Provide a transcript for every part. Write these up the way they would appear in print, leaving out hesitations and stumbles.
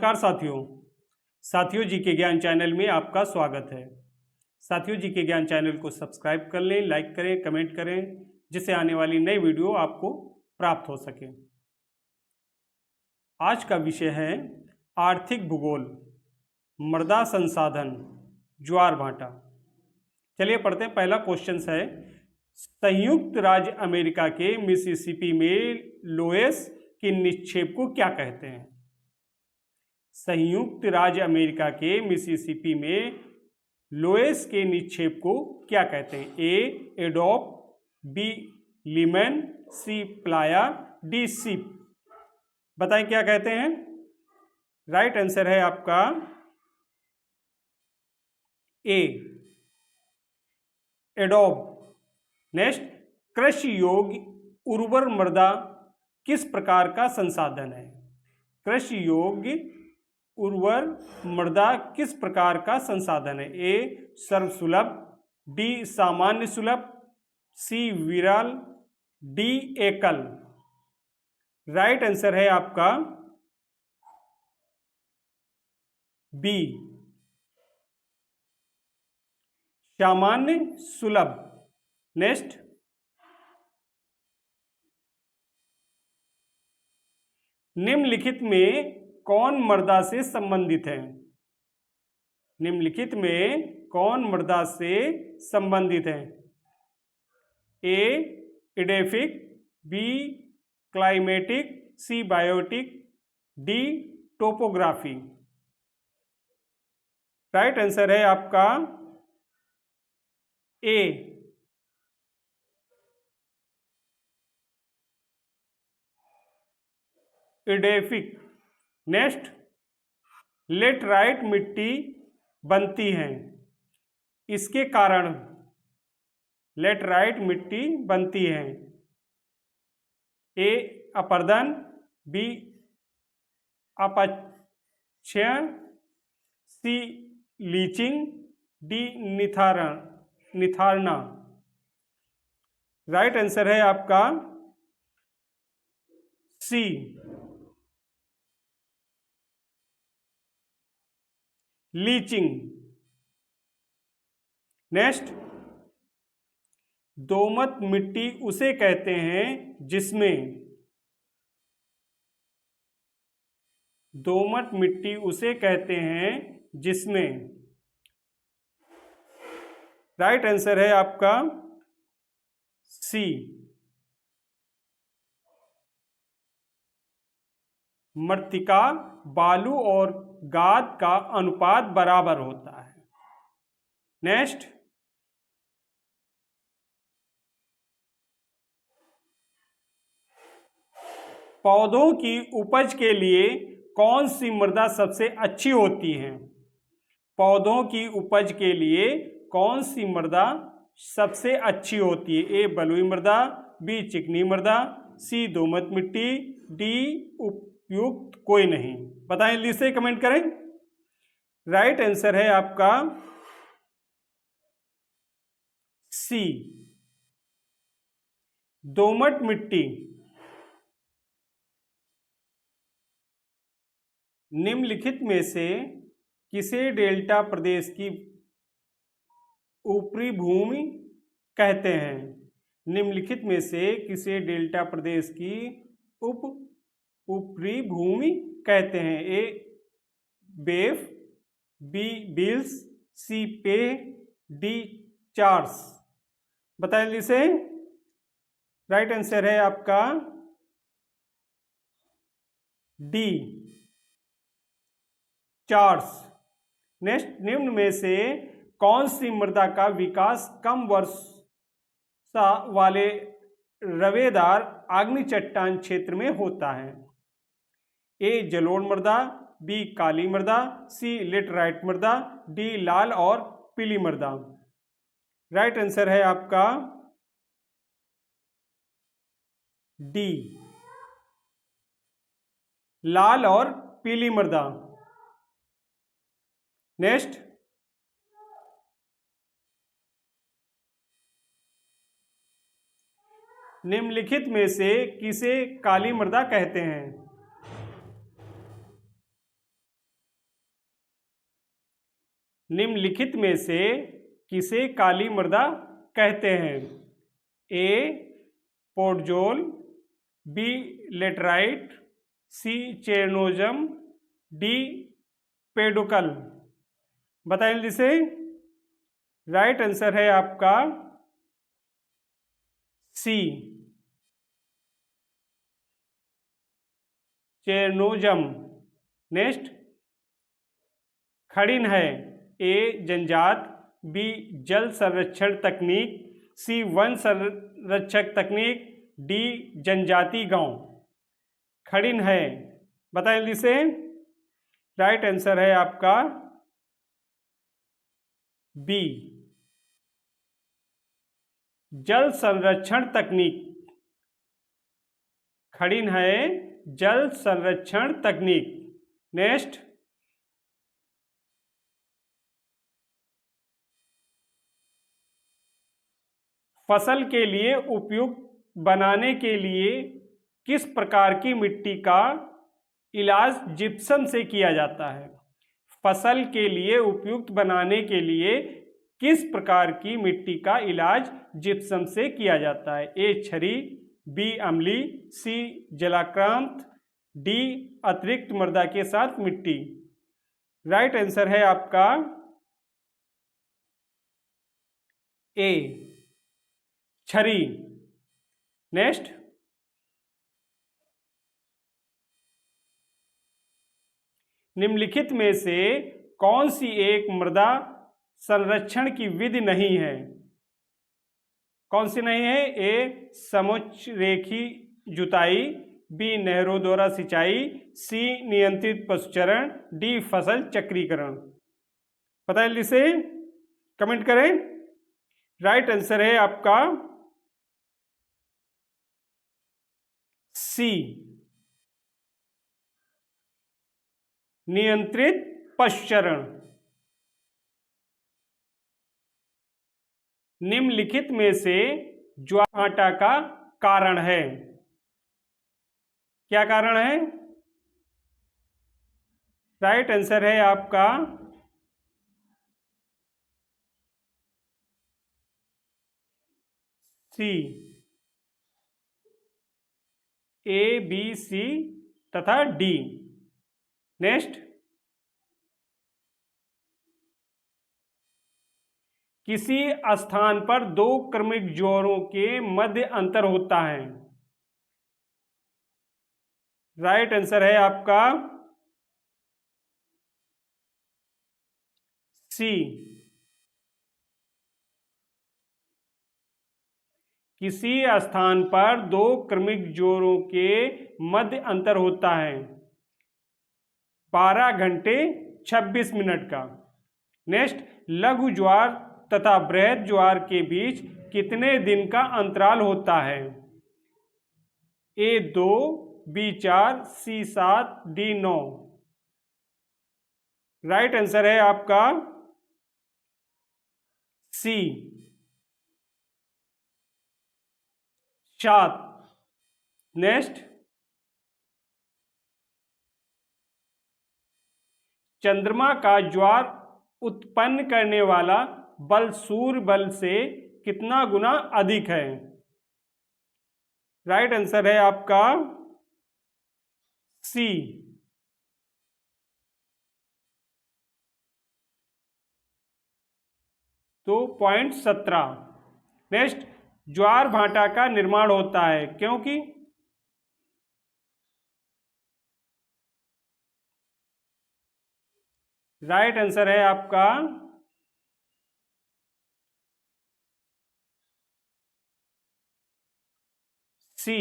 नमस्कार साथियों जी के ज्ञान चैनल में आपका स्वागत है। साथियों जी के ज्ञान चैनल को सब्सक्राइब कर लें, लाइक करें, कमेंट करें, जिससे आने वाली नई वीडियो आपको प्राप्त हो सके। आज का विषय है आर्थिक भूगोल, मृदा संसाधन, ज्वार भाटा। चलिए पढ़ते हैं। पहला क्वेश्चन है, संयुक्त राज्य अमेरिका के मिसिसिपी में लोएस के निक्षेप को क्या कहते हैं? संयुक्त राज्य अमेरिका के मिसिसिपी में लोएस के निक्षेप को क्या कहते हैं? ए एडोब, बी लीमन, सी प्लाया, डी सीप। बताएं क्या कहते हैं? राइट आंसर है आपका ए एडोब। नेक्स्ट, कृषि योग्य उर्वर मृदा किस प्रकार का संसाधन है? कृषि योग्य उर्वर मृदा किस प्रकार का संसाधन है? ए सर्वसुलभ, डी सामान्य सुलभ, सी विरल, डी एकल। राइट आंसर है आपका बी सामान्य सुलभ। नेक्स्ट, निम्नलिखित में कौन मृदा से संबंधित है? निम्नलिखित में कौन मृदा से संबंधित है? A edaphic, B climatic, C biotic, D topography. Right answer है आपका ए एडेफिक। नेक्स्ट, लेटराइट मिट्टी बनती है, इसके कारण लेटराइट मिट्टी बनती है। ए अपर्दन, बी अपक्षय, सी लीचिंग, डी निथारना। राइट आंसर है आपका सी लीचिंग। नेक्स्ट, दोमट मिट्टी उसे कहते हैं जिसमें दोमट मिट्टी उसे कहते हैं जिसमें राइट आंसर है आपका सी मृत्तिका बालू और गाद का अनुपात बराबर होता है। नेक्स्ट, पौधों की उपज के लिए कौन सी मृदा सबसे अच्छी होती है? पौधों की उपज के लिए कौन सी मृदा सबसे अच्छी होती है? ए बलुई मृदा, बी चिकनी मृदा, सी दोमट मिट्टी, डी उपयुक्त कोई नहीं। बताएं, जल्दी से कमेंट करें। राइट आंसर है आपका सी दोमट मिट्टी। निम्नलिखित में से किसे डेल्टा प्रदेश की ऊपरी भूमि कहते हैं? निम्नलिखित में से किसे डेल्टा प्रदेश की ऊपरी भूमि कहते हैं? ए बेफ, बी बिल्स, सी पे, डी चार्स। बताएं जल्दी से। राइट आंसर है आपका डी चार्स। नेक्स्ट, निम्न में से कौन सी मृदा का विकास कम वर्षा वाले रवेदार आग्नेय चट्टान क्षेत्र में होता है? ए जलोढ़ मृदा, बी काली मृदा, सी लेटराइट मृदा, डी लाल और पीली मृदा। राइट आंसर है आपका डी लाल और पीली मृदा। नेक्स्ट, निम्नलिखित में से किसे काली मृदा कहते हैं? निम्नलिखित में से किसे काली मृदा कहते हैं? ए पोडजोल, बी लेटराइट, सी चेरनोजम, डी पेडुकल। बताएं जल्दी से। राइट आंसर है आपका सी चेरनोजम। नेक्स्ट, खड़िन है ए जंजात, बी जल संरक्षण तकनीक, सी वन संरक्षक तकनीक, डी जनजाति गांव। खड़िन है, बताएं जल्दी से। राइट आंसर है आपका बी जल संरक्षण तकनीक। खड़िन है जल संरक्षण तकनीक। नेक्स्ट, फसल के लिए उपयुक्त बनाने के लिए किस प्रकार की मिट्टी का इलाज जिप्सम से किया जाता है? फसल के लिए उपयुक्त बनाने के लिए किस प्रकार की मिट्टी का इलाज जिप्सम से किया जाता है? ए क्षारी, बी अम्ली, सी जलाक्रांत, डी अतिरिक्त मृदा के साथ मिट्टी। राइट आंसर है आपका ए क्षारी। नेक्स्ट, निम्नलिखित में से कौन सी एक मृदा संरक्षण की विधि नहीं है? कौन सी नहीं है? ए समुच्चरेखी जुताई, बी नहरों द्वारा सिंचाई, सी नियंत्रित पशुचरण, डी फसल चक्रीकरण। पता है जल्दी से कमेंट करें। राइट आंसर है आपका सी नियंत्रित पशुचरण। निम्नलिखित में से ज्वार भाटा का कारण है? क्या कारण है? राइट आंसर है आपका सी ए बी सी तथा डी। नेक्स्ट, किसी स्थान पर दो क्रमिक जोड़ों के मध्य अंतर होता है? राइट आंसर है आपका सी किसी स्थान पर दो क्रमिक जोड़ों के मध्य अंतर होता है 12 घंटे 26 मिनट का। नेक्स्ट, लघु ज्वार तथा बृहद ज्वार के बीच कितने दिन का अंतराल होता है? ए 2, बी 4, सी 7, डी 9। राइट आंसर है आपका सी 7। नेक्स्ट, चंद्रमा का ज्वार उत्पन्न करने वाला बल सूर्य बल से कितना गुना अधिक है? राइट आंसर है आपका सी 2.17। नेक्स्ट, ज्वार भाटा का निर्माण होता है क्योंकि? राइट आंसर है आपका सी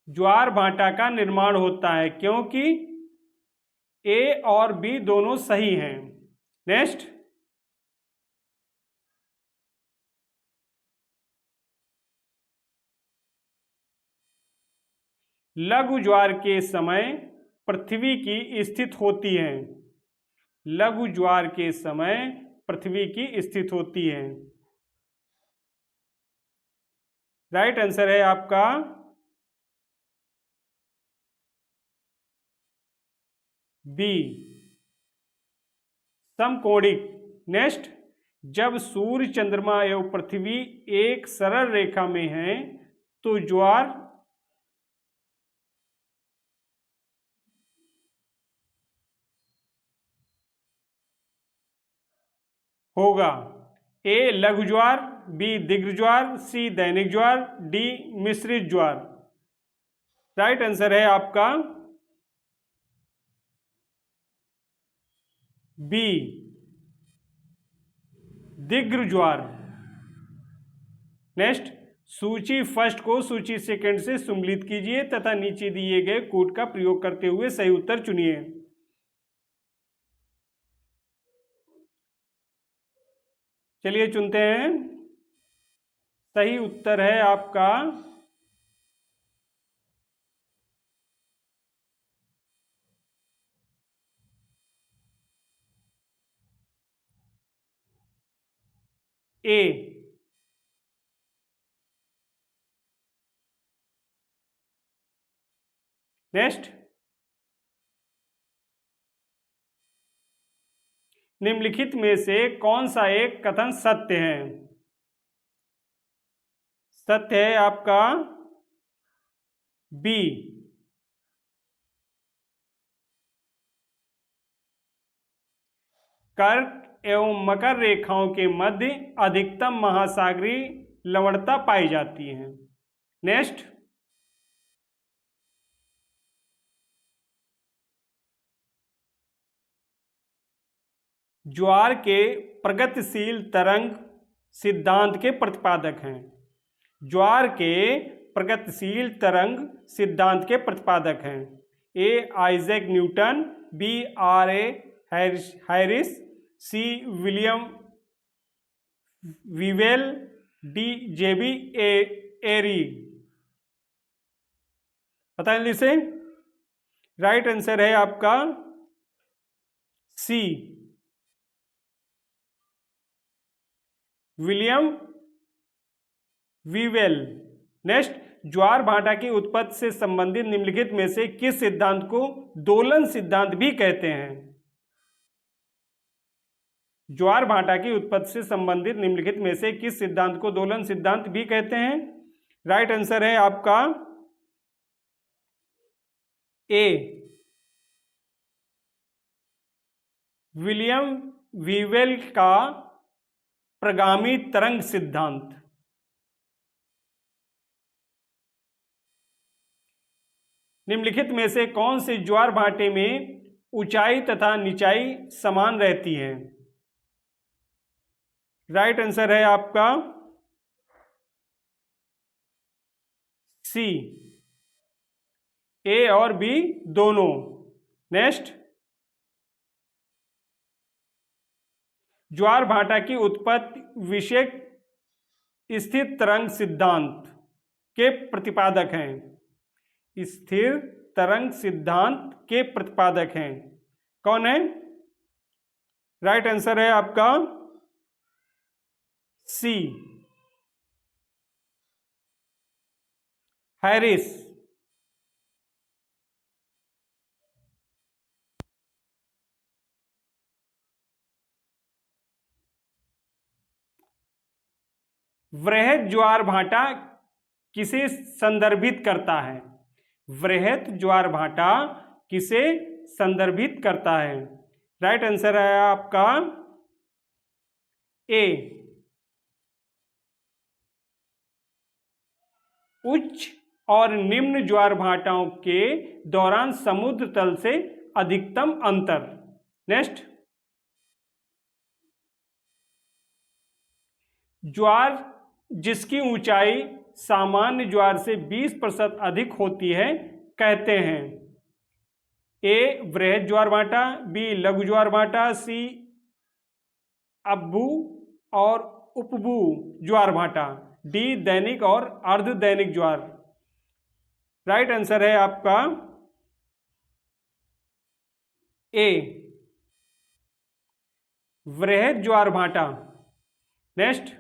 ज्वार भाटा का निर्माण होता है क्योंकि ए और बी दोनों सही हैं। नेक्स्ट, लघु ज्वार के समय पृथ्वी की स्थिति होती है। लघु ज्वार के समय पृथ्वी की स्थिति होती है। राइट आंसर है आपका बी समकोणिक। नेक्स्ट, जब सूर्य, चंद्रमा एवं पृथ्वी एक सरल रेखा में हैं तो ज्वार होगा। ए लघु ज्वार, बी दीर्घ ज्वार, सी दैनिक ज्वार, डी मिश्रित ज्वार। राइट आंसर है आपका बी दीर्घ ज्वार। नेक्स्ट, सूची फर्स्ट को सूची सेकंड से सम्मिलित कीजिए तथा नीचे दिए गए कोड का प्रयोग करते हुए सही उत्तर चुनिए। चलिए चुनते हैं। सही उत्तर है आपका ए। नेक्स्ट, निम्नलिखित में से कौन सा एक कथन सत्य है? सत्य है आपका बी कर्क एवं मकर रेखाओं के मध्य अधिकतम महासागरीय लवणता पाई जाती है। नेक्स्ट, ज्वार के प्रगतिशील तरंग सिद्धांत के प्रतिपादक हैं। ज्वार के प्रगतिशील तरंग सिद्धांत के प्रतिपादक हैं। A Isaac Newton, B R A Harris, C William Whewell, D J B Airy. पता है इसे? राइट आंसर है आपका सी विलियम विवेल। नेक्स्ट, ज्वार भाटा की उत्पत्ति से संबंधित निम्नलिखित में से किस सिद्धांत को दोलन सिद्धांत भी कहते हैं? ज्वार भाटा की उत्पत्ति से संबंधित निम्नलिखित में से किस सिद्धांत को दोलन सिद्धांत भी कहते हैं? राइट आंसर है आपका ए विलियम विवेल का प्रगामी तरंग सिद्धांत। निम्नलिखित में से कौन से ज्वार भाटे में ऊंचाई तथा निचाई समान रहती है? राइट आंसर है आपका सी ए और बी दोनों। नेक्स्ट, ज्वार भाटा की उत्पत्ति विषयक स्थिर तरंग सिद्धांत के प्रतिपादक हैं। स्थिर तरंग सिद्धांत के प्रतिपादक हैं कौन है? राइट आंसर है आपका सी हैरिस। वृहद ज्वार भाटा किसे संदर्भित करता है? वृहद ज्वार भाटा किसे संदर्भित करता है? राइट आंसर है आपका ए उच्च और निम्न ज्वार भाटाओं के दौरान समुद्र तल से अधिकतम अंतर। नेक्स्ट, ज्वार जिसकी ऊंचाई सामान्य ज्वार से 20% अधिक होती है कहते हैं? ए वृहद ज्वार भाटा, बी लघु ज्वार भाटा, सी अब्बू और उपबू ज्वार भाटा, डी दैनिक और अर्ध दैनिक ज्वार। राइट आंसर है आपका ए वृहद ज्वार भाटा। नेक्स्ट,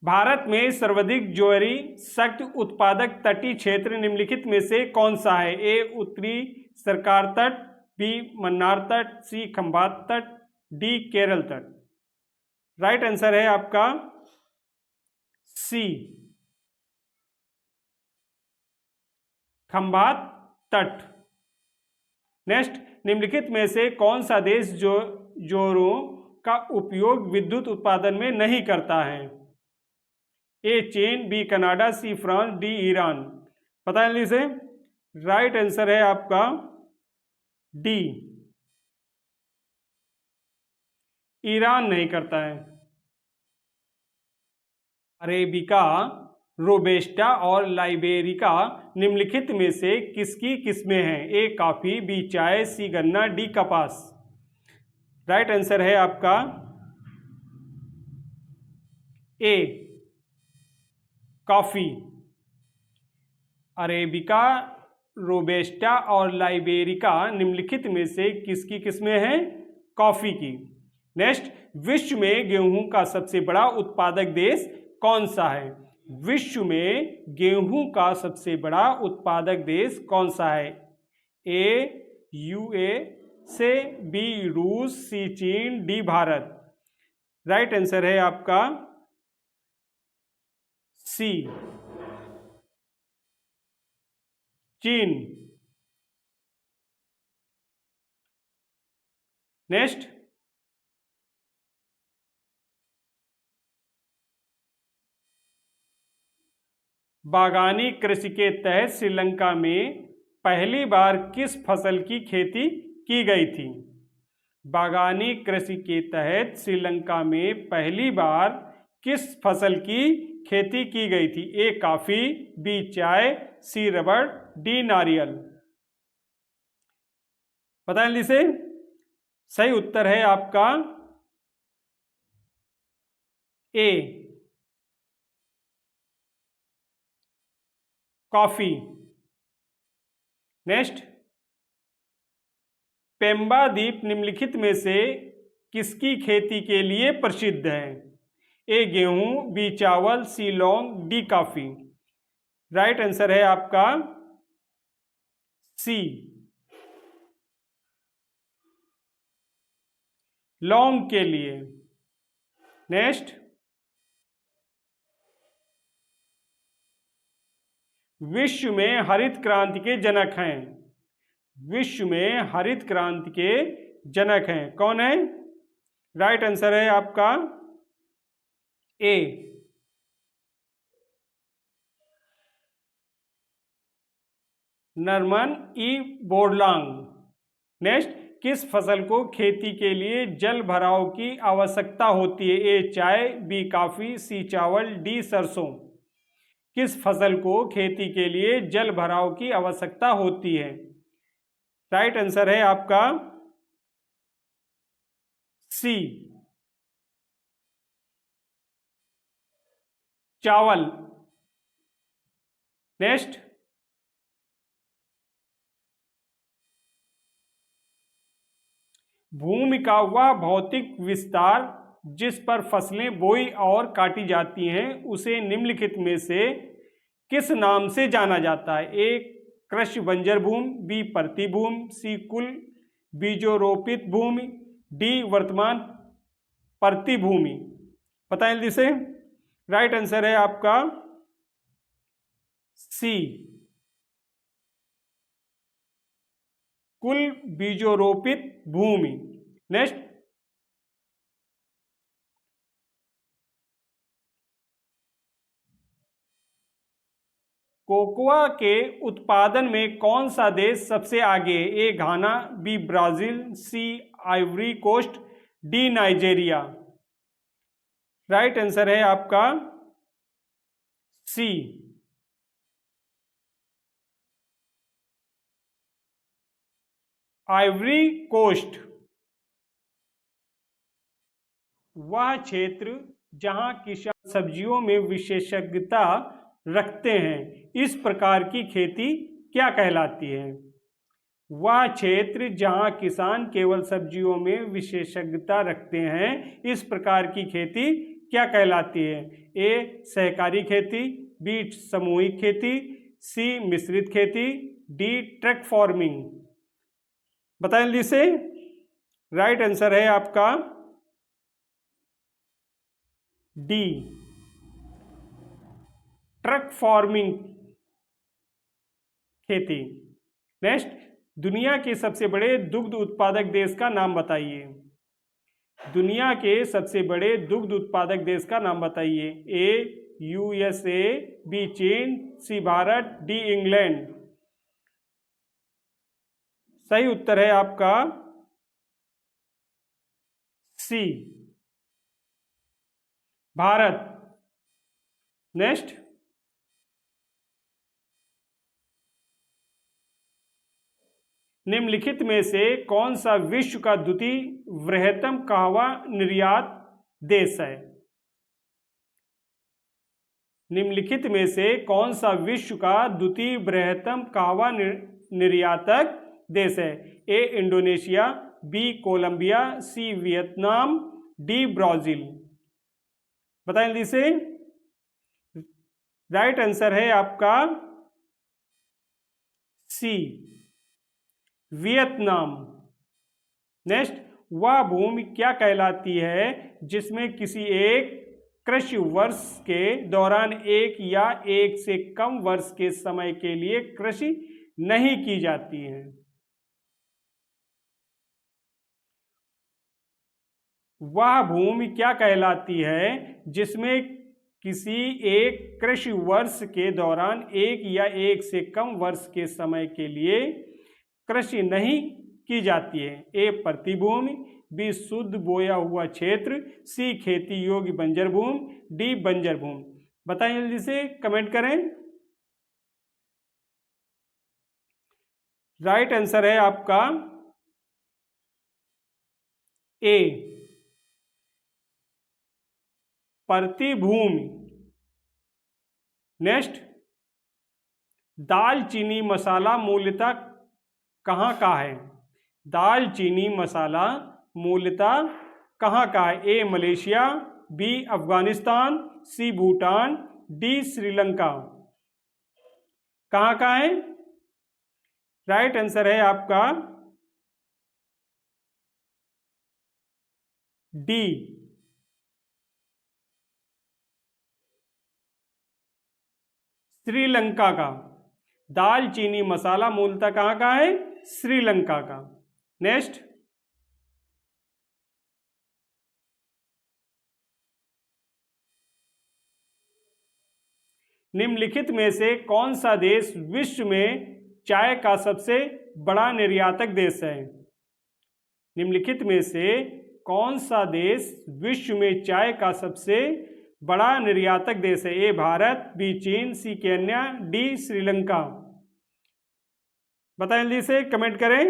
भारत में सर्वाधिक ज्वारी शक्ति उत्पादक तटीय क्षेत्र निम्नलिखित में से कौन सा है? ए उत्तरी सरकार तट, बी मन्नार तट, सी खंभात तट, डी केरल तट। राइट आंसर है आपका सी खंभात तट। नेक्स्ट, निम्नलिखित में से कौन सा देश जोरों का उपयोग विद्युत उत्पादन में नहीं करता है? ए चीन, B Canada, C France, D Iran. पता है इसे? राइट आंसर है आपका डी, ईरान नहीं करता है। अरेबिका, रोबेस्टा और लाइबेरिका निम्नलिखित में से किसकी किस्में हैं? ए कॉफी, बी चाय, सी गन्ना, डी कपास। राइट आंसर है आपका ए कॉफी। अरेबिका, रोबेस्टा और लाइबेरिका निम्नलिखित में से किसकी किस्में हैं? कॉफी की। नेक्स्ट, विश्व में गेहूं का सबसे बड़ा उत्पादक देश कौन सा है? विश्व में गेहूं का सबसे बड़ा उत्पादक देश कौन सा है? ए यूएसए, बी रूस, सी चीन, डी भारत। राइट आंसर है आपका सी चीन। नेक्स्ट, बागानी कृषि के तहत श्रीलंका में पहली बार किस फसल की खेती की गई थी? बागानी कृषि के तहत श्रीलंका में पहली बार किस फसल की खेती की गई थी? ए कॉफी, बी चाय, सी रबड़, डी नारियल। पता है इसे? सही उत्तर है आपका ए कॉफी। नेक्स्ट, पेम्बा द्वीप निम्नलिखित में से किसकी खेती के लिए प्रसिद्ध है? ए गेहूं, बी चावल, सी लौंग, डी कॉफी। राइट आंसर है आपका सी लौंग के लिए। नेक्स्ट, विश्व में हरित क्रांति के जनक हैं। विश्व में हरित क्रांति के जनक हैं, कौन है? राइट आंसर है आपका ए नॉर्मन ई बोरलांग। नेक्स्ट, किस फसल को खेती के लिए जल भराव की आवश्यकता होती है? ए चाय, बी कॉफी, सी चावल, डी सरसों। किस फसल को खेती के लिए जल भराव की आवश्यकता होती है? राइट आंसर है आपका सी चावल। नेक्स्ट, भूमि का वह भौतिक विस्तार जिस पर फसलें बोई और काटी जाती हैं उसे निम्नलिखित में से किस नाम से जाना जाता है? ए कृषि बंजर भूमि, बी परती भूमि, सी कुल बीजोरोपित भूमि, डी वर्तमान परती भूमि। पता है जिसे? राइट आंसर है आपका सी कुल बीजोरोपित भूमि। नेक्स्ट, कोकोआ के उत्पादन में कौन सा देश सबसे आगे है? A Ghana, B Brazil, C Ivory Coast, D Nigeria. Right answer है आपका सी आइवरी कोस्ट। वह क्षेत्र जहां किसान सब्जियों में विशेषज्ञता रखते हैं, इस प्रकार की खेती क्या कहलाती है? वह क्षेत्र जहां किसान केवल सब्जियों में विशेषज्ञता रखते हैं, इस प्रकार की खेती क्या कहलाती है? ए सहकारी खेती, बी सामूहिक खेती, सी मिश्रित खेती, डी ट्रक फार्मिंग। बताएं जल्दी से। राइट आंसर है आपका डी ट्रक फार्मिंग खेती। नेक्स्ट, दुनिया के सबसे बड़े दुग्ध उत्पादक देश का नाम बताइए। दुनिया के सबसे बड़े दुग्ध उत्पादक देश का नाम बताइए। ए यूएसए, बी चीन, सी भारत, डी इंग्लैंड। सही उत्तर है आपका सी भारत। नेक्स्ट, निम्नलिखित में से कौन सा विश्व का द्वितीय बृहत्तम कहवा निर्यात देश है? निम्नलिखित में से कौन सा विश्व का द्वितीय बृहत्तम कहवा निर्यातक देश है? A Indonesia, B Colombia, C Vietnam, D Brazil. बताएं जल्दी से। राइट आंसर है आपका सी वियतनाम। नेक्स्ट, वह भूमि क्या कहलाती है जिसमें किसी एक कृषि वर्ष के दौरान एक या एक से कम वर्ष के समय के लिए कृषि नहीं की जाती है? वह भूमि क्या कहलाती है जिसमें किसी एक कृषि वर्ष के दौरान एक या एक से कम वर्ष के समय के लिए कृषि नहीं की जाती है? ए प्रतिभूमि, बी शुद्ध बोया हुआ क्षेत्र, सी खेती योग्य बंजर भूमि, डी बंजर भूमि। बताएं जल्दी से, कमेंट करें। राइट आंसर है आपका ए प्रतिभूमि। नेक्स्ट, दालचीनी मसाला मूलतः कहाँ का है? दालचीनी मसाला मूलतः कहाँ का है? A Malaysia, B Afghanistan, C Bhutan, D Sri Lanka. कहाँ का है? राइट आंसर है आपका डी श्रीलंका का। दालचीनी मसाला मूलतः कहाँ का है? श्रीलंका का। नेक्स्ट, निम्नलिखित में से कौन सा देश विश्व में चाय का सबसे बड़ा निर्यातक देश है? निम्नलिखित में से कौन सा देश विश्व में चाय का सबसे बड़ा निर्यातक देश है? ए भारत, बी चीन, सी केन्या, डी श्रीलंका। बताएं जल्दी से, कमेंट करें।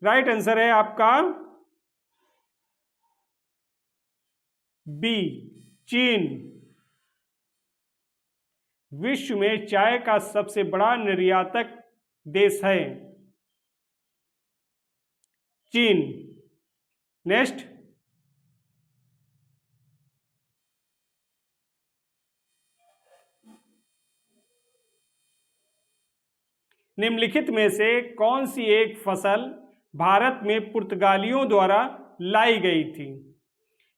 राइट आंसर है आपका बी चीन। विश्व में चाय का सबसे बड़ा निर्यातक देश है चीन। नेक्स्ट, निम्नलिखित में से कौन सी एक फसल भारत में पुर्तगालियों द्वारा लाई गई थी?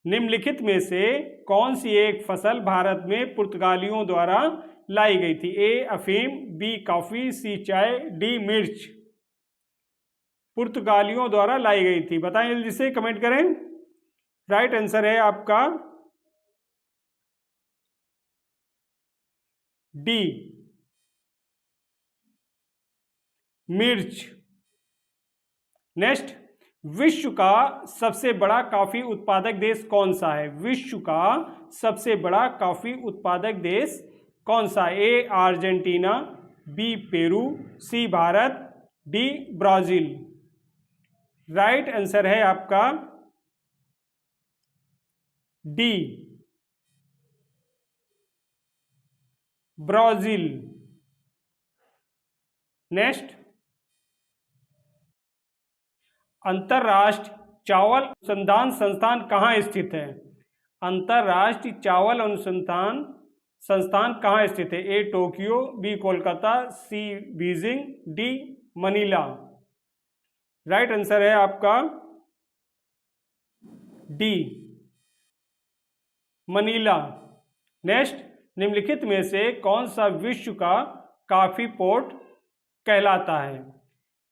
निम्नलिखित में से कौन सी एक फसल भारत में पुर्तगालियों द्वारा लाई गई थी? ए अफीम, बी कॉफी, सी चाय, डी मिर्च। पुर्तगालियों द्वारा लाई गई थी। बताएं जल्दी से, कमेंट करें। राइट आंसर है आपका डी मिर्च। नेक्स्ट, विश्व का सबसे बड़ा कॉफी उत्पादक देश कौन सा है? विश्व का सबसे बड़ा कॉफी उत्पादक देश कौन सा? A Argentina, B Peru, C Bharat, D Brazil. Right answer है आपका डी ब्राजील। नेक्स्ट, अंतरराष्ट्रीय चावल अनुसंधान संस्थान कहाँ स्थित है? अंतर्राष्ट्रीय चावल अनुसंधान संस्थान कहाँ स्थित है? A Tokyo, B Kolkata, C Beijing, D Manila. Right answer है आपका डी मनीला। नेक्स्ट, निम्नलिखित में से कौन सा विश्व का कॉफी पोर्ट कहलाता है?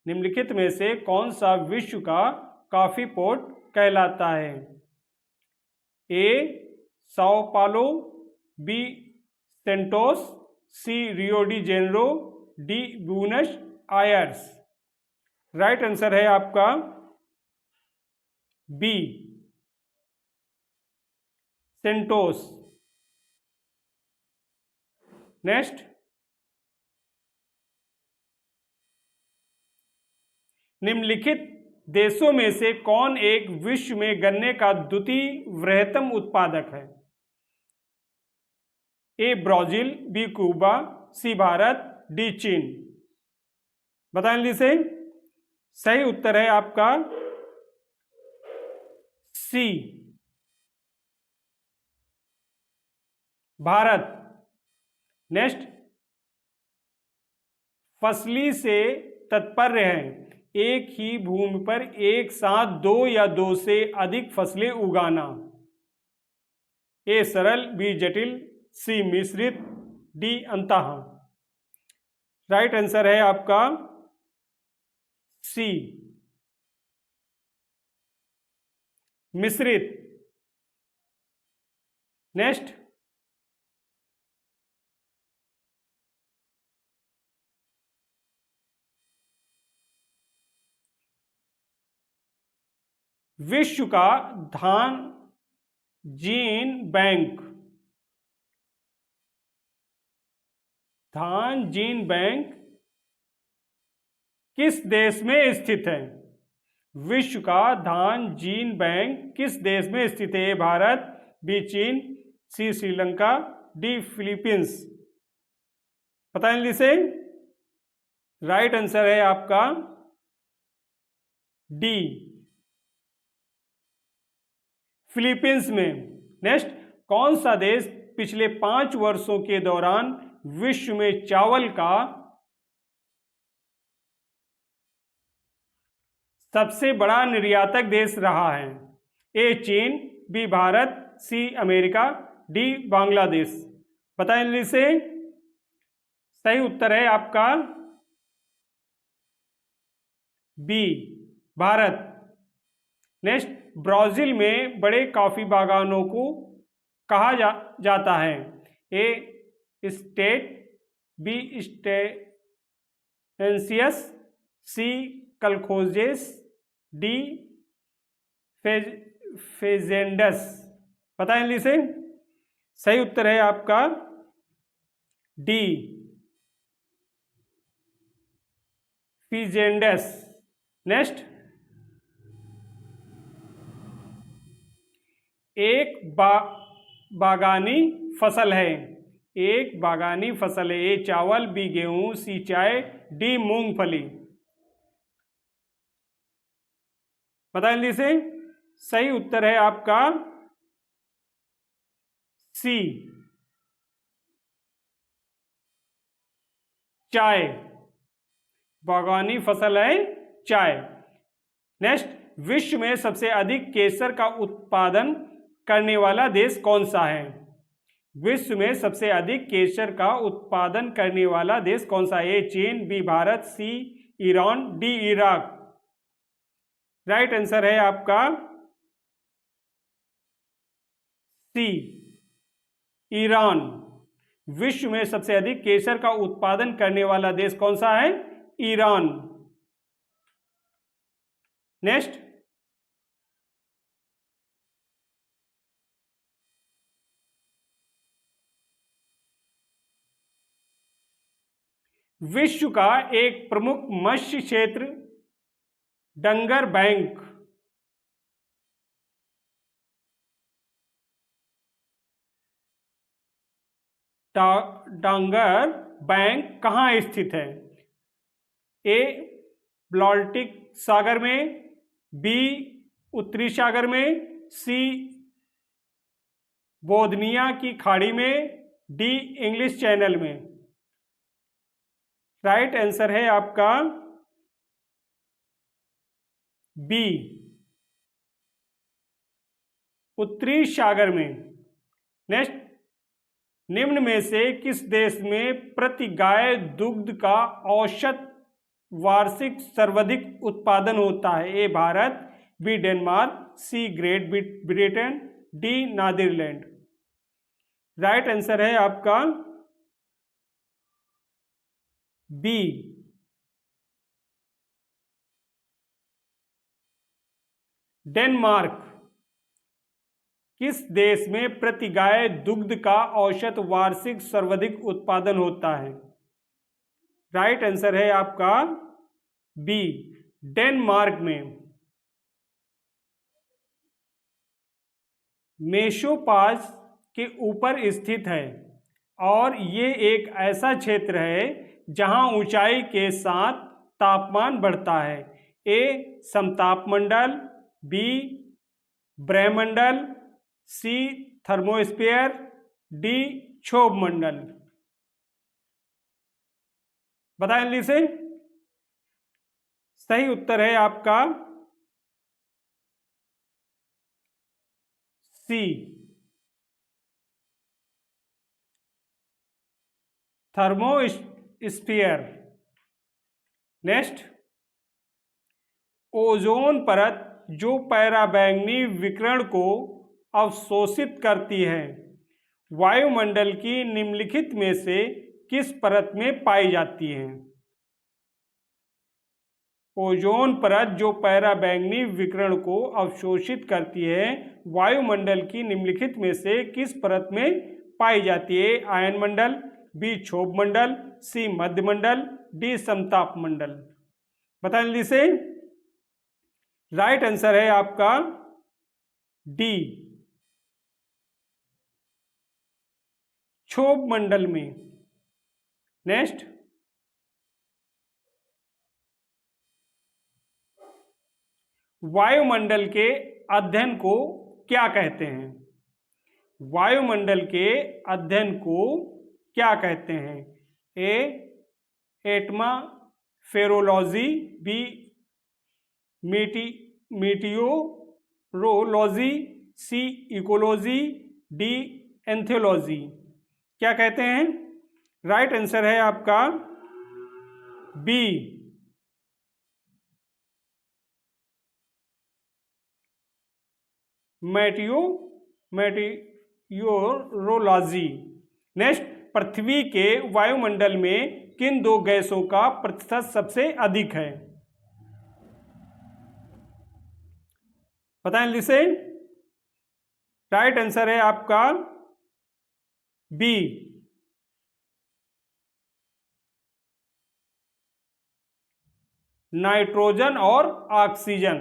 निम्नलिखित में से कौन सा विश्व का कॉफी पोर्ट कहलाता है? A Sao Paulo, B Santos, C Rio de Janeiro, D Buenos Aires. Right answer है आपका बी सेंटोस। नेक्स्ट, निम्नलिखित देशों में से कौन एक विश्व में गन्ने का द्वितीय वृहत्तम उत्पादक है? A Brazil, B Cuba, C Bharat, D चीन। बताएं जल्दी से। सही उत्तर है आपका सी भारत। नेक्स्ट, फसली से तात्पर्य है एक ही भूमि पर एक साथ दो या दो से अधिक फसलें उगाना। ए सरल, बी जटिल, सी मिश्रित, डी अंतः। राइट आंसर है आपका सी मिश्रित। नेक्स्ट, विश्व का धान जीन बैंक, धान जीन बैंक किस देश में स्थित है? विश्व का धान जीन बैंक किस देश में स्थित है? ए भारत, बी चीन, सी श्रीलंका, डी फिलीपींस। पता है जल्दी से। राइट आंसर है आपका डी फिलीपींस में। नेक्स्ट, कौन सा देश पिछले 5 वर्षों के दौरान विश्व में चावल का सबसे बड़ा निर्यातक देश रहा है? ए चीन, B Bharat, C America, D Bangladesh. बताएं जल्दी से। सही उत्तर है आपका बी भारत। नेक्स्ट, ब्राजील में बड़े कॉफी बागानों को कहा जाता है? ए स्टेट, बी स्टेनसियस, सी कलखोजेस, डी फेजेंडस। पता है जल्दी से। सही उत्तर है आपका डी फिजेंडस। नेक्स्ट, एक बागानी फसल है। एक बागानी फसल है। ए चावल, बी गेहूं, सी चाय, डी मूंगफली। पता है जल्दी से। सही उत्तर है आपका सी चाय। बागानी फसल है चाय। नेक्स्ट, विश्व में सबसे अधिक केसर का उत्पादन करने वाला देश कौन सा है? विश्व में सबसे अधिक केसर का उत्पादन करने वाला देश कौन सा है? ए चीन, B Bharat, C Iran, D Iraq. Right answer है आपका सी ईरान। विश्व में सबसे अधिक केसर का उत्पादन करने वाला देश कौन सा है? ईरान। नेक्स्ट, विश्व का एक प्रमुख मत्स्य क्षेत्र डंगर बैंक डांगर बैंक कहाँ स्थित है? ए बाल्टिक सागर में, बी उत्तरी सागर में, सी बोधनिया की खाड़ी में, डी इंग्लिश चैनल में। राइट आंसर है आपका बी, उत्तरी सागर में। नेक्स्ट, निम्न में से किस देश में प्रति गाय दुग्ध का औसत वार्षिक सर्वाधिक उत्पादन होता है? A Bharat, B Denmark, C Great Britain, D Netherland. Right answer है आपका बी, डेनमार्क। किस देश में प्रति गाय दुग्ध का औसत वार्षिक सर्वाधिक उत्पादन होता है? राइट आंसर है आपका बी, डेनमार्क में। मेसोपॉज के ऊपर स्थित है और ये एक ऐसा क्षेत्र है जहां ऊंचाई के साथ तापमान बढ़ता है। ए समतापमंडल, बी ब्रह्मंडल, सी थर्मोस्फीयर, डी क्षोभ मंडल। बताएं जल्दी से। सही उत्तर है आपका सी, थर्मोस्फीयर। नेक्स्ट, ओजोन परत जो पराबैंगनी विकिरण को अवशोषित करती है, वायुमंडल की निम्नलिखित में से किस परत में पाई जाती है? ओजोन परत जो पराबैंगनी विकिरण को अवशोषित करती है, वायुमंडल की निम्नलिखित में से किस परत में पाई जाती है? आयन मंडल, बी क्षोभ मंडल, सी मध्यमंडल, डी समताप मंडल। बताएं जल्दी से। राइट आंसर है आपका डी, क्षोभ मंडल में। नेक्स्ट, वायुमंडल के अध्ययन को क्या कहते हैं? वायुमंडल के अध्ययन को क्या कहते हैं? ए एटमॉस्फेरोलॉजी, बी मीटियोरोलॉजी, सी इकोलॉजी, डी एंथोलॉजी। क्या कहते हैं? राइट आंसर है आपका बी, मेटियोरोलॉजी। नेक्स्ट, पृथ्वी के वायुमंडल में किन दो गैसों का प्रतिशत सबसे अधिक है? बताएं जल्दी से। राइट आंसर है आपका बी, नाइट्रोजन और ऑक्सीजन।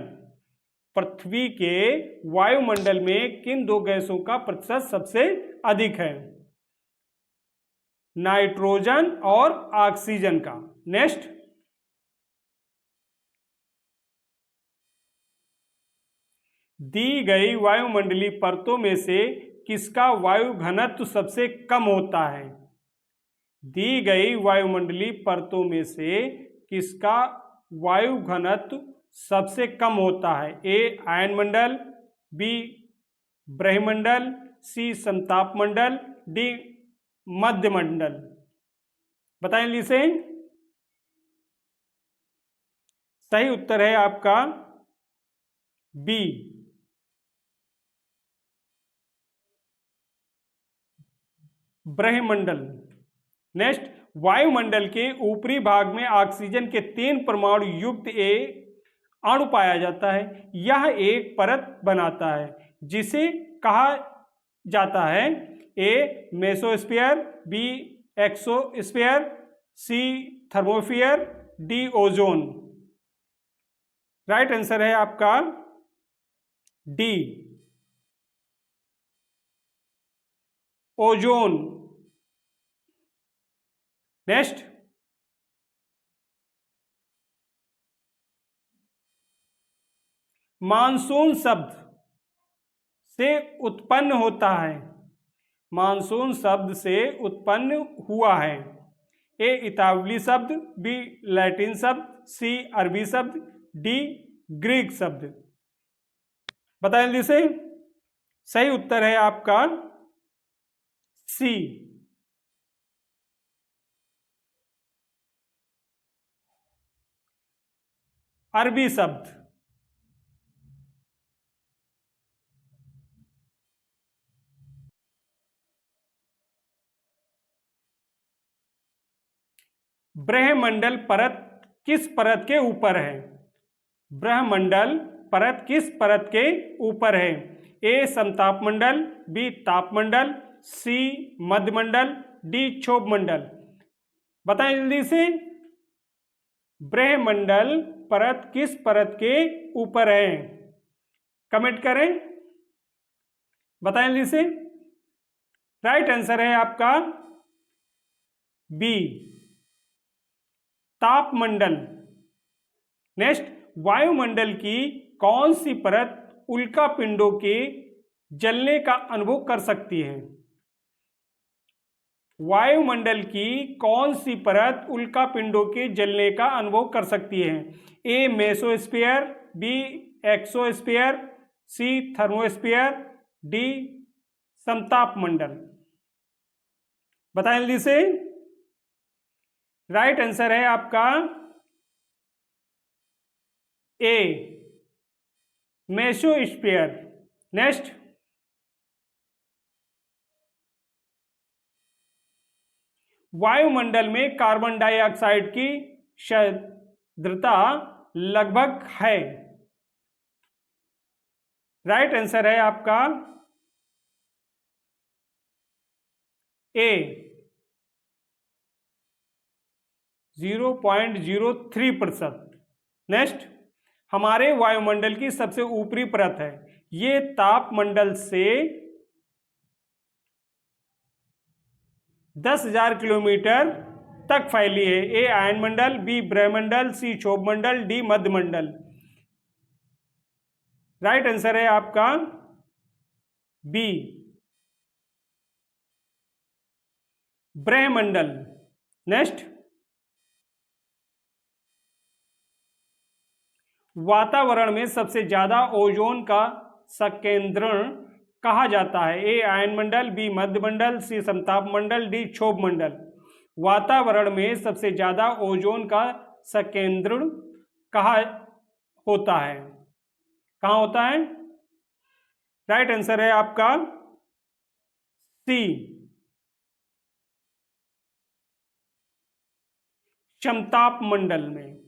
पृथ्वी के वायुमंडल में किन दो गैसों का प्रतिशत सबसे अधिक है? नाइट्रोजन और ऑक्सीजन का। नेक्स्ट, दी गई वायुमंडलीय परतों में से किसका वायु घनत्व सबसे कम होता है? दी गई वायुमंडलीय परतों में से किसका वायु घनत्व सबसे कम होता है? ए आयन मंडल, बी ब्रह्मंडल, सी समताप मंडल, डी मध्यमंडल। बताएं जल्दी से। सही उत्तर है आपका बी, ब्रह्मंडल। नेक्स्ट, वायुमंडल के ऊपरी भाग में ऑक्सीजन के 3 परमाणु युक्त एक अणु पाया जाता है। यह एक परत बनाता है जिसे कहा जाता है A mesosphere, B exosphere, C thermosphere, D ozone. Right answer है आपका डी, ओजोन। नेक्स्ट, मानसून शब्द से उत्पन्न होता है मानसून शब्द से उत्पन्न हुआ है? ए इतालवी शब्द, बी लैटिन शब्द, सी अरबी शब्द, डी ग्रीक शब्द। बताएं जल्दी से। सही उत्तर है आपका सी, अरबी शब्द। ब्रह्मंडल परत किस परत के ऊपर है? ब्रह्मंडल परत किस परत के ऊपर है? ए समतापमंडल, बी तापमंडल, सी मध्यमंडल, डी क्षोभमंडल। बताएं जल्दी से। ब्रह्मंडल परत किस परत के ऊपर है? कमेंट करें, बताएं जल्दी से। राइट आंसर है आपका बी, तापमंडल। नेक्स्ट, वायुमंडल की कौन सी परत उल्का पिंडों के जलने का अनुभव कर सकती है? वायुमंडल की कौन सी परत उल्का पिंडों के जलने का अनुभव कर सकती है? A mesosphere, B exosphere, C thermosphere, D समतापमंडल। बताएं जल्दी से। राइट आंसर है आपका ए मेसोस्फीयर। नेक्स्ट, वायुमंडल में कार्बन डाइऑक्साइड की सांद्रता लगभग है? राइट आंसर है आपका ए 0.03%। नेक्स्ट, हमारे वायुमंडल की सबसे ऊपरी परत है, ये तापमंडल से 10,000 किलोमीटर तक फैली है। ए आयनमंडल, बी ब्रह्मंडल, सी क्षोभमंडल, डी मध्यमंडल। राइट आंसर है आपका बी, ब्रह्मंडल। नेक्स्ट, वातावरण में सबसे ज्यादा ओजोन का संकेंद्रण कहा जाता है? ए आयनमंडल, बी मध्यमंडल, सी समतापमंडल, डी क्षोभमंडल। वातावरण में सबसे ज्यादा ओजोन का संकेंद्रण कहाँ होता है? कहाँ होता है? राइट आंसर है आपका सी, समतापमंडल में।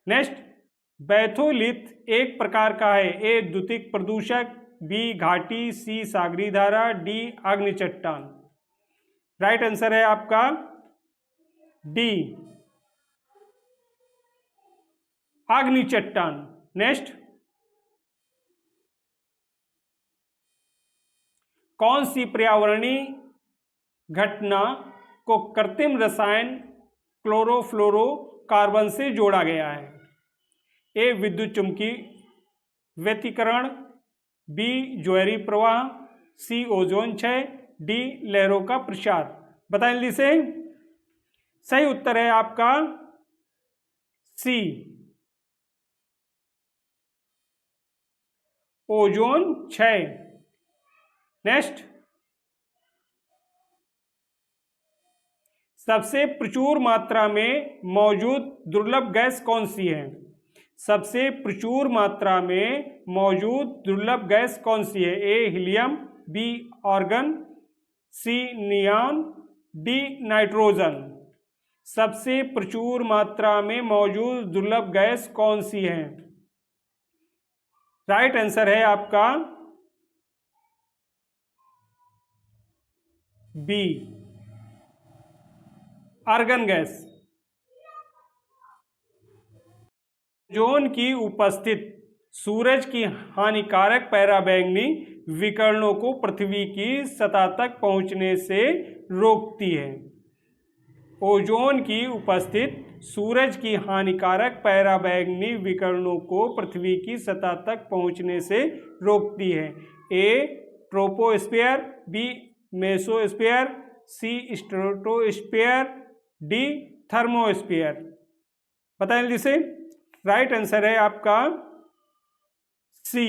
नेक्स्ट, बैथोलिथ एक प्रकार का है? ए द्युतिक प्रदूषक, बी घाटी, सी सागरी धारा, डी अग्नि चट्टान। राइट आंसर है आपका डी, अग्नि चट्टान। नेक्स्ट, कौन सी पर्यावरणीय घटना को कृत्रिम रसायन क्लोरोफ्लोरोकार्बन से जोड़ा गया है? ए विद्युत चुंबकीय व्यतिकरण, बी ज्वारीय प्रवाह, सी ओजोन क्षय, डी लहरों का प्रसार। बताएं जल्दी से। सही उत्तर है आपका सी, ओजोन क्षय। नेक्स्ट, सबसे प्रचुर मात्रा में मौजूद दुर्लभ गैस कौन सी है? सबसे प्रचुर मात्रा में मौजूद दुर्लभ गैस कौन सी है? ए हीलियम, बी आर्गन, सी नियॉन, डी नाइट्रोजन। सबसे प्रचुर मात्रा में मौजूद दुर्लभ गैस कौन सी है? राइट आंसर है आपका बी, आर्गन गैस। ओजोन की उपस्थिति सूरज की हानिकारक पराबैंगनी विकिरणों को पृथ्वी की सतह तक पहुंचने से रोकती है। ओजोन की उपस्थिति सूरज की हानिकारक पराबैंगनी विकिरणों को पृथ्वी की सतह तक पहुंचने से रोकती है। ए ट्रोपोस्फीयर, बी मेसोस्फीयर, सी स्ट्रेटोस्फीयर, डी थर्मोस्फीयर। बताएं जल्दी से। राइट आंसर है आपका सी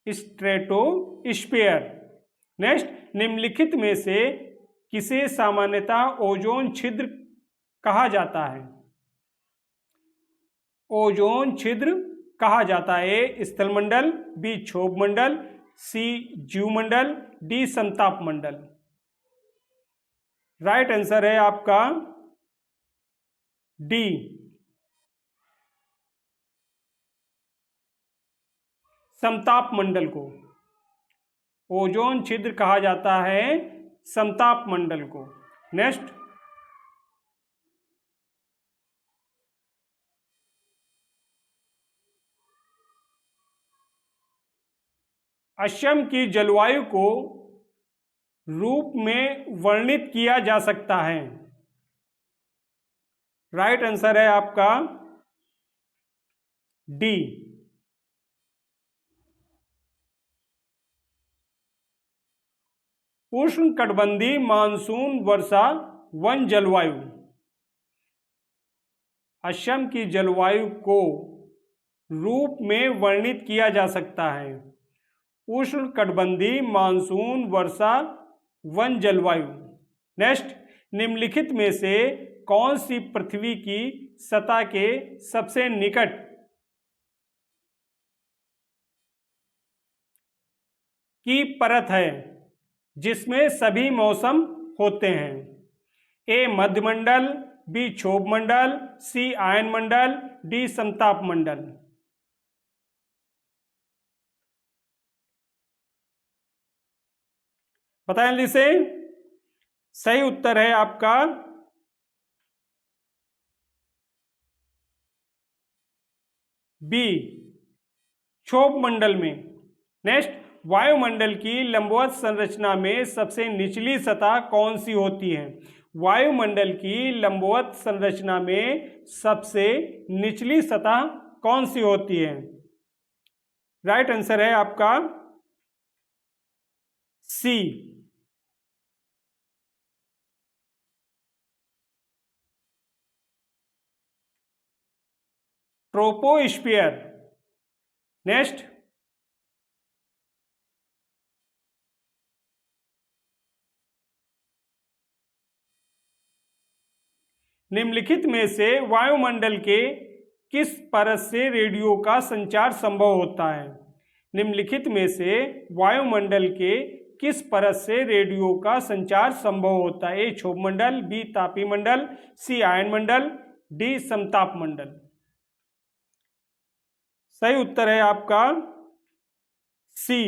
स्ट्रेटोस्फीयर। नेक्स्ट, निम्नलिखित में से किसे सामान्यतः ओजोन छिद्र कहा जाता है? ओजोन छिद्र कहा जाता है। ए स्थलमंडल, बी क्षोभ मंडल, सी जीवमंडल, डी संताप मंडल। राइट आंसर है आपका डी समताप मंडल को ओजोन छिद्र कहा जाता है, समताप मंडल को। नेक्स्ट, असम की जलवायु को रूप में वर्णित किया जा सकता है। राइट आंसर है आपका डी उष्णकटिबंधीय मानसून वर्षा वन जलवायु। असम की जलवायु को रूप में वर्णित किया जा सकता है। उष्णकटिबंधीय मानसून वर्षा वन जलवायु। नेक्स्ट, निम्नलिखित में से कौन सी पृथ्वी की सतह के सबसे निकट की परत है जिसमें सभी मौसम होते हैं? ए मध्यमंडल, बी क्षोभ मंडल, सी आयन मंडल, डी समताप मंडल। बताएं जल्दी से। सही उत्तर है आपका बी क्षोभ मंडल में। नेक्स्ट, वायुमंडल की लंबवत संरचना में सबसे निचली सतह कौन सी होती है? वायुमंडल की लंबवत संरचना में सबसे निचली सतह कौन सी होती है? राइट आंसर है आपका सी ट्रोपोस्फीयर। नेक्स्ट, निम्नलिखित में से वायुमंडल के किस परत से रेडियो का संचार संभव होता है? निम्नलिखित में से वायुमंडल के किस परत से रेडियो का संचार संभव होता है? ए क्षोभ मंडल, बी तापीय मंडल, सी आयन मंडल, डी समताप मंडल। सही उत्तर है आपका सी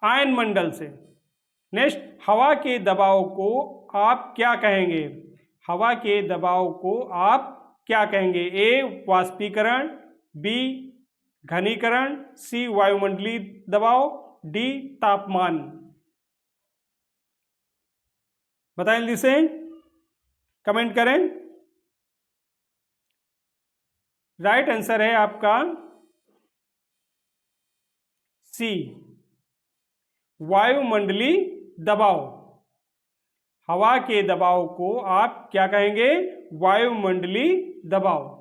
आयन मंडल से। नेक्स्ट, हवा के दबाव को आप क्या कहेंगे? हवा के दबाव को आप क्या कहेंगे? ए वाष्पीकरण, बी घनीकरण, सी वायुमंडलीय दबाव, डी तापमान। बताएं जल्दी से, कमेंट करें। राइट आंसर है आपका सी वायुमंडलीय दबाव। हवा के दबाव को आप क्या कहेंगे? वायुमंडलीय दबाव।